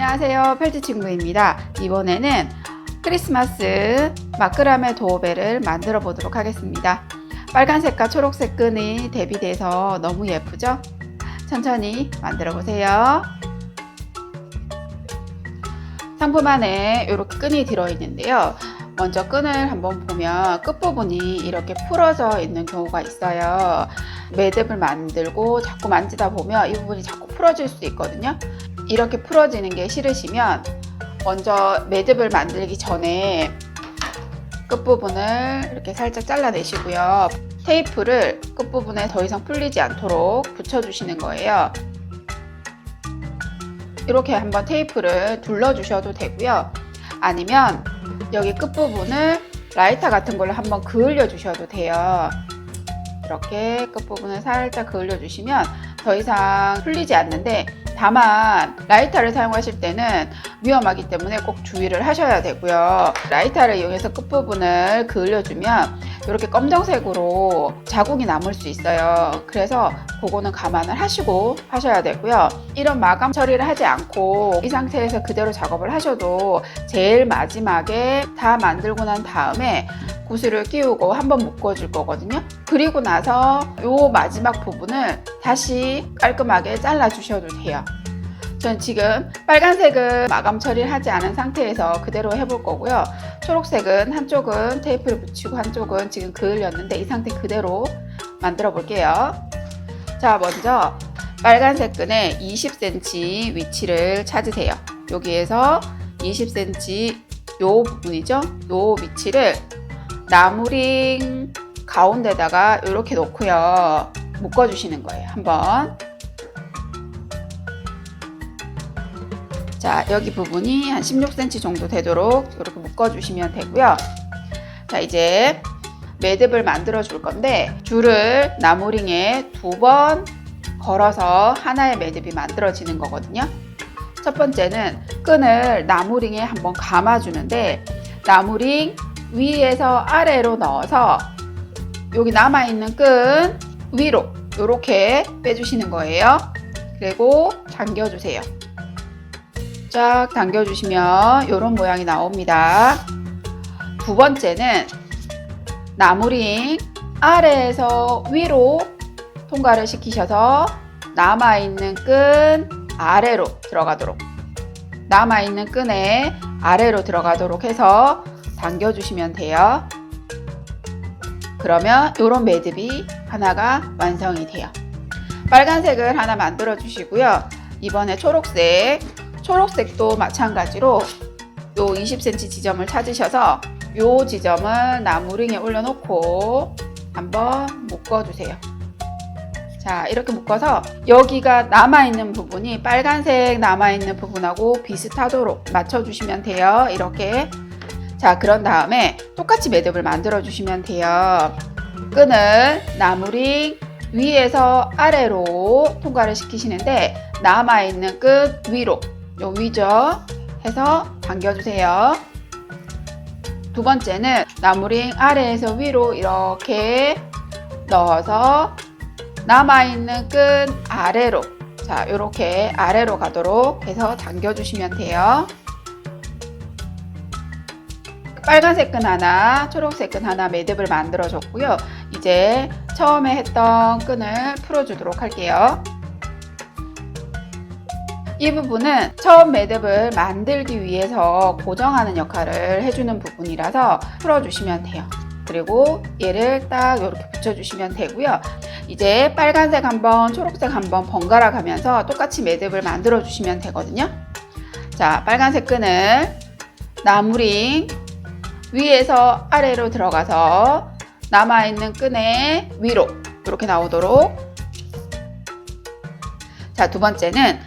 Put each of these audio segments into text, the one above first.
안녕하세요, 펠트 친구입니다. 이번에는 크리스마스 마크라메 도어벨을 만들어 보도록 하겠습니다. 빨간색과 초록색 끈이 대비돼서 너무 예쁘죠? 천천히 만들어 보세요. 상품 안에 이렇게 끈이 들어있는데요. 먼저 끈을 한번 보면 끝부분이 이렇게 풀어져 있는 경우가 있어요. 매듭을 만들고 자꾸 만지다 보면 이 부분이 자꾸 풀어질 수 있거든요. 이렇게 풀어지는 게 싫으시면 먼저 매듭을 만들기 전에 끝부분을 이렇게 살짝 잘라내시고요. 테이프를 끝부분에 더 이상 풀리지 않도록 붙여주시는 거예요. 이렇게 한번 테이프를 둘러주셔도 되고요. 아니면 여기 끝부분을 라이터 같은 걸로 한번 그을려 주셔도 돼요. 이렇게 끝부분을 살짝 그을려 주시면 더 이상 풀리지 않는데, 다만 라이터를 사용하실 때는 위험하기 때문에 꼭 주의를 하셔야 되고요. 라이터를 이용해서 끝부분을 그을려주면 이렇게 검정색으로 자국이 남을 수 있어요. 그래서 그거는 감안을 하시고 하셔야 되고요. 이런 마감 처리를 하지 않고 이 상태에서 그대로 작업을 하셔도 제일 마지막에 다 만들고 난 다음에 구슬을 끼우고 한번 묶어줄 거거든요. 그리고 나서 이 마지막 부분을 다시 깔끔하게 잘라 주셔도 돼요. 전 지금 빨간색은 마감 처리를 하지 않은 상태에서 그대로 해볼 거고요. 초록색은 한쪽은 테이프를 붙이고 한쪽은 지금 그을렸는데 이 상태 그대로 만들어 볼게요. 자, 먼저 빨간색 끈의 20cm 위치를 찾으세요. 여기에서 20cm 요 부분이죠. 요 위치를 나무링 가운데다가 이렇게 놓고요. 묶어주시는 거예요. 한번. 자, 여기 부분이 한 16cm 정도 되도록 이렇게 묶어주시면 되고요. 자, 이제 매듭을 만들어 줄 건데 줄을 나무링에 2번 걸어서 하나의 매듭이 만들어지는 거거든요. 첫 번째는 끈을 나무링에 한번 감아주는데, 나무링 위에서 아래로 넣어서 여기 남아있는 끈 위로 이렇게 빼주시는 거예요. 그리고 당겨주세요. 쫙 당겨주시면 이런 모양이 나옵니다. 두 번째는 나무링 아래에서 위로 통과를 시키셔서 남아있는 끈 아래로 들어가도록, 남아있는 끈에 아래로 들어가도록 해서 당겨주시면 돼요. 그러면 이런 매듭이 하나가 완성이 돼요. 빨간색을 하나 만들어 주시고요. 이번에 초록색도 마찬가지로 요 20cm 지점을 찾으셔서 요 지점을 나무링에 올려놓고 한번 묶어주세요. 자, 이렇게 묶어서 여기가 남아있는 부분이 빨간색 남아있는 부분하고 비슷하도록 맞춰주시면 돼요. 이렇게. 자, 그런 다음에 똑같이 매듭을 만들어 주시면 돼요. 끈을 나무링 위에서 아래로 통과를 시키시는데 남아있는 끈 위로, 요 위죠, 해서 당겨주세요. 두 번째는 나무링 아래에서 위로 이렇게 넣어서 남아있는 끈 아래로, 자, 이렇게 아래로 가도록 해서 당겨주시면 돼요. 빨간색 끈 하나, 초록색 끈 하나 매듭을 만들어 줬고요. 이제 처음에 했던 끈을 풀어주도록 할게요. 이 부분은 처음 매듭을 만들기 위해서 고정하는 역할을 해주는 부분이라서 풀어주시면 돼요. 그리고 얘를 딱 이렇게 붙여주시면 되고요. 이제 빨간색 한번, 초록색 한번 번갈아 가면서 똑같이 매듭을 만들어 주시면 되거든요. 자, 빨간색 끈을 나무링 위에서 아래로 들어가서 남아있는 끈의 위로 이렇게 나오도록. 자, 두 번째는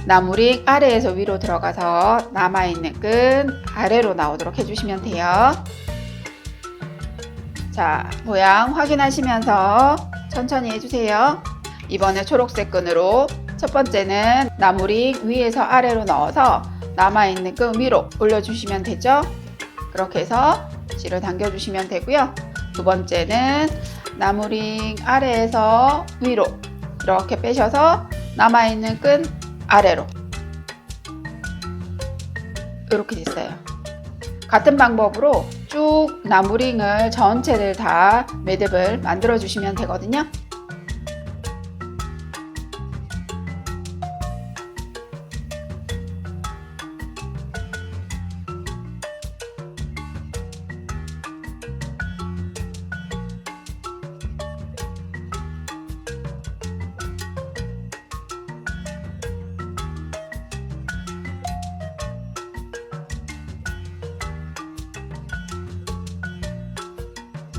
나무링 아래에서 위로 들어가서 남아있는 끈 아래로 나오도록 해주시면 돼요. 자, 모양 확인하시면서 천천히 해주세요. 이번에 초록색 끈으로 첫 번째는 나무링 위에서 아래로 넣어서 남아있는 끈 위로 올려주시면 되죠. 그렇게 해서 실을 당겨주시면 되고요. 두 번째는 나무링 아래에서 위로 이렇게 빼셔서 남아있는 끈 아래로, 이렇게 됐어요. 같은 방법으로 쭉 나무링을 전체를 다 매듭을 만들어 주시면 되거든요.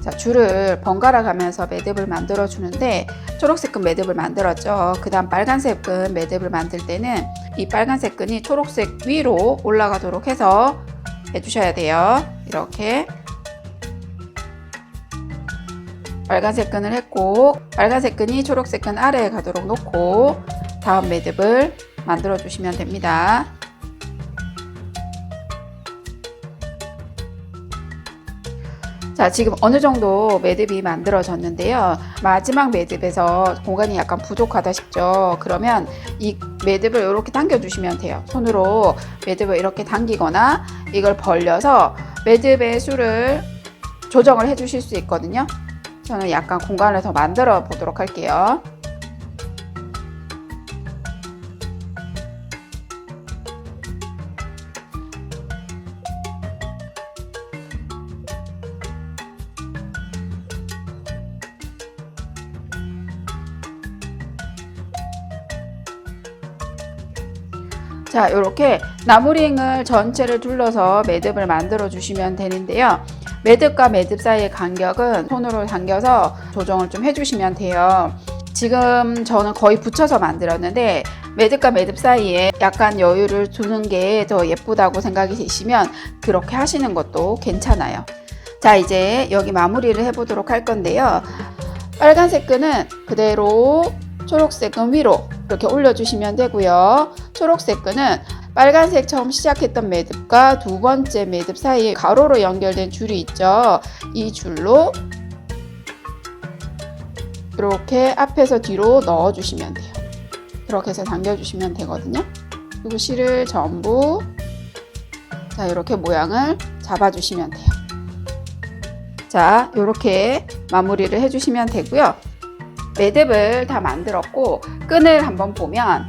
자, 줄을 번갈아 가면서 매듭을 만들어 주는데 초록색 끈 매듭을 만들었죠. 그 다음 빨간색 끈 매듭을 만들 때는 이 빨간색 끈이 초록색 위로 올라가도록 해서 해주셔야 돼요. 이렇게 빨간색 끈을 했고 빨간색 끈이 초록색 끈 아래에 가도록 놓고 다음 매듭을 만들어 주시면 됩니다. 자, 지금 어느 정도 매듭이 만들어졌는데요. 마지막 매듭에서 공간이 약간 부족하다 싶죠. 그러면 이 매듭을 이렇게 당겨 주시면 돼요. 손으로 매듭을 이렇게 당기거나 이걸 벌려서 매듭의 수를 조정을 해 주실 수 있거든요. 저는 약간 공간을 더 만들어 보도록 할게요. 자, 이렇게 나무링을 전체를 둘러서 매듭을 만들어 주시면 되는데요. 매듭과 매듭 사이의 간격은 손으로 당겨서 조정을 좀 해주시면 돼요. 지금 저는 거의 붙여서 만들었는데 매듭과 매듭 사이에 약간 여유를 두는 게 더 예쁘다고 생각이 되시면 그렇게 하시는 것도 괜찮아요. 자, 이제 여기 마무리를 해보도록 할 건데요. 빨간색 끈은 그대로 초록색 끈 위로 이렇게 올려주시면 되고요. 초록색 끈은 빨간색 처음 시작했던 매듭과 두 번째 매듭 사이에 가로로 연결된 줄이 있죠. 이 줄로 이렇게 앞에서 뒤로 넣어주시면 돼요. 이렇게 해서 당겨주시면 되거든요. 그리고 실을 전부 자, 이렇게 모양을 잡아주시면 돼요. 자, 이렇게 마무리를 해주시면 되고요. 매듭을 다 만들었고 끈을 한번 보면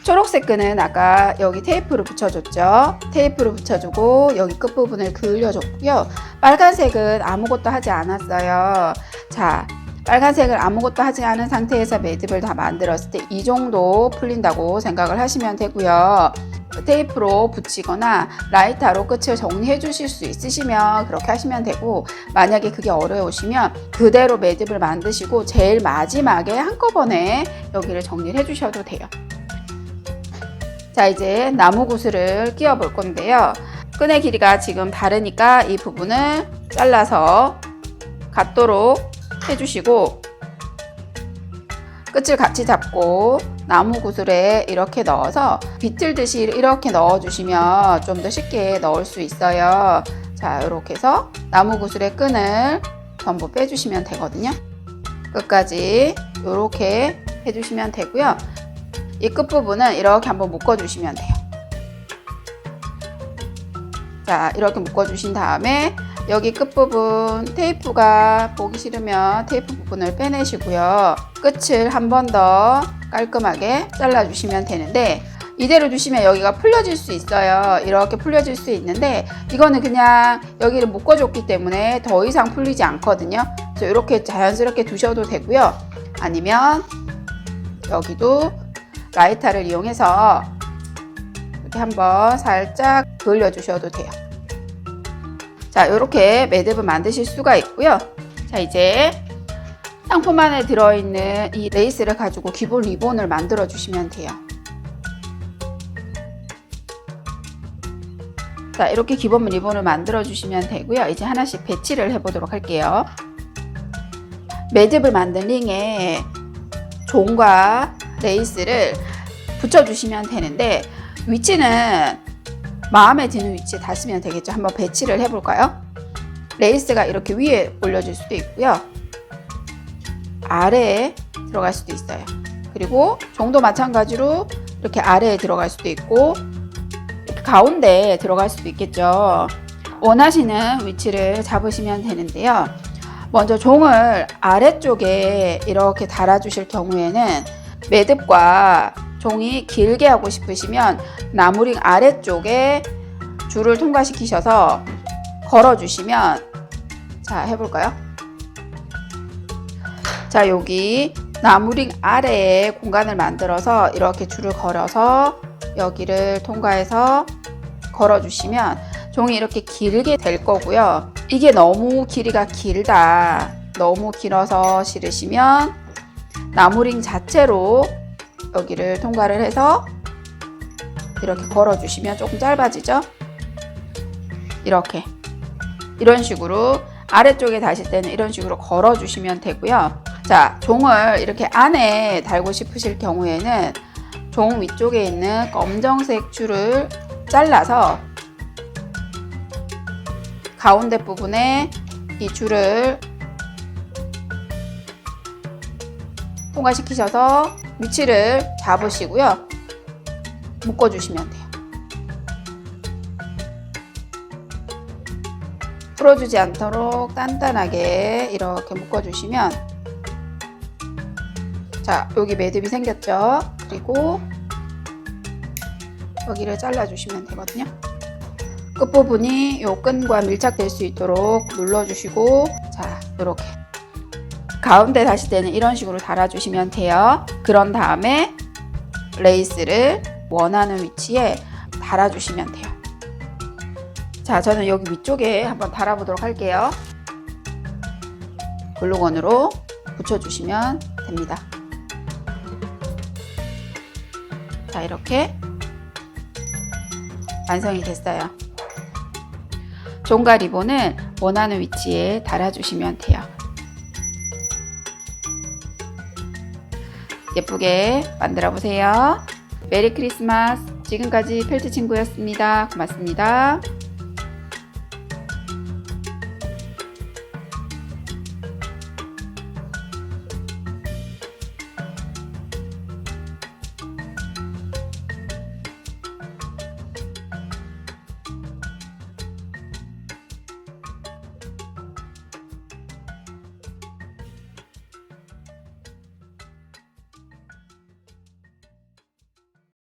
초록색 끈은 아까 여기 테이프를 붙여줬죠. 테이프를 붙여주고 여기 끝부분을 그을려줬고요. 빨간색은 아무것도 하지 않았어요. 자, 빨간색을 아무것도 하지 않은 상태에서 매듭을 다 만들었을 때 이 정도 풀린다고 생각을 하시면 되고요. 테이프로 붙이거나 라이터로 끝을 정리해 주실 수 있으시면 그렇게 하시면 되고, 만약에 그게 어려우시면 그대로 매듭을 만드시고 제일 마지막에 한꺼번에 여기를 정리를 해 주셔도 돼요. 자, 이제 나무 구슬을 끼워 볼 건데요. 끈의 길이가 지금 다르니까 이 부분을 잘라서 같도록 해주시고 끝을 같이 잡고 나무 구슬에 이렇게 넣어서 비틀듯이 이렇게 넣어주시면 좀 더 쉽게 넣을 수 있어요. 자, 이렇게 해서 나무 구슬의 끈을 전부 빼주시면 되거든요. 끝까지 이렇게 해주시면 되고요. 이 끝부분은 이렇게 한번 묶어주시면 돼요. 자, 이렇게 묶어주신 다음에 여기 끝부분 테이프가 보기 싫으면 테이프 부분을 빼내시고요. 끝을 한 번 더 깔끔하게 잘라주시면 되는데, 이대로 두시면 여기가 풀려질 수 있어요. 이렇게 풀려질 수 있는데 이거는 그냥 여기를 묶어줬기 때문에 더 이상 풀리지 않거든요. 그래서 이렇게 자연스럽게 두셔도 되고요. 아니면 여기도 라이터를 이용해서 이렇게 한번 살짝 그을려 주셔도 돼요. 자, 이렇게 매듭을 만드실 수가 있고요. 자, 이제 상품 안에 들어있는 이 레이스를 가지고 기본 리본을 만들어 주시면 돼요. 자, 이렇게 기본 리본을 만들어 주시면 되고요. 이제 하나씩 배치를 해보도록 할게요. 매듭을 만든 링에 종과 레이스를 붙여주시면 되는데, 위치는 마음에 드는 위치에 닿으시면 되겠죠. 한번 배치를 해볼까요? 레이스가 이렇게 위에 올려질 수도 있고요. 아래에 들어갈 수도 있어요. 그리고 종도 마찬가지로 이렇게 아래에 들어갈 수도 있고, 이렇게 가운데 들어갈 수도 있겠죠. 원하시는 위치를 잡으시면 되는데요. 먼저 종을 아래쪽에 이렇게 달아주실 경우에는 매듭과 종이 길게 하고 싶으시면 나무링 아래쪽에 줄을 통과시키셔서 걸어주시면, 자, 해볼까요? 자, 여기 나무링 아래에 공간을 만들어서 이렇게 줄을 걸어서 여기를 통과해서 걸어주시면 종이 이렇게 길게 될 거고요. 이게 너무 길이가 길다, 너무 길어서 싫으시면 나무링 자체로 여기를 통과를 해서 이렇게 걸어주시면 조금 짧아지죠? 이런 식으로 아래쪽에 다실 때는 이런 식으로 걸어주시면 되고요. 자, 종을 이렇게 안에 달고 싶으실 경우에는 종 위쪽에 있는 검정색 줄을 잘라서 가운데 부분에 이 줄을 통과시키셔서 위치를 잡으시고요. 묶어주시면 돼요. 풀어주지 않도록 단단하게 이렇게 묶어주시면, 자, 여기 매듭이 생겼죠? 그리고 여기를 잘라주시면 되거든요. 끝부분이 요 끈과 밀착될 수 있도록 눌러주시고, 자, 이렇게 가운데 다실 때는 이런 식으로 달아주시면 돼요. 그런 다음에 레이스를 원하는 위치에 달아주시면 돼요. 자, 저는 여기 위쪽에 한번 달아보도록 할게요. 글루건으로 붙여주시면 됩니다. 자, 이렇게 완성이 됐어요. 종과 리본은 원하는 위치에 달아주시면 돼요. 예쁘게 만들어 보세요. 메리 크리스마스. 지금까지 펠트 친구였습니다. 고맙습니다.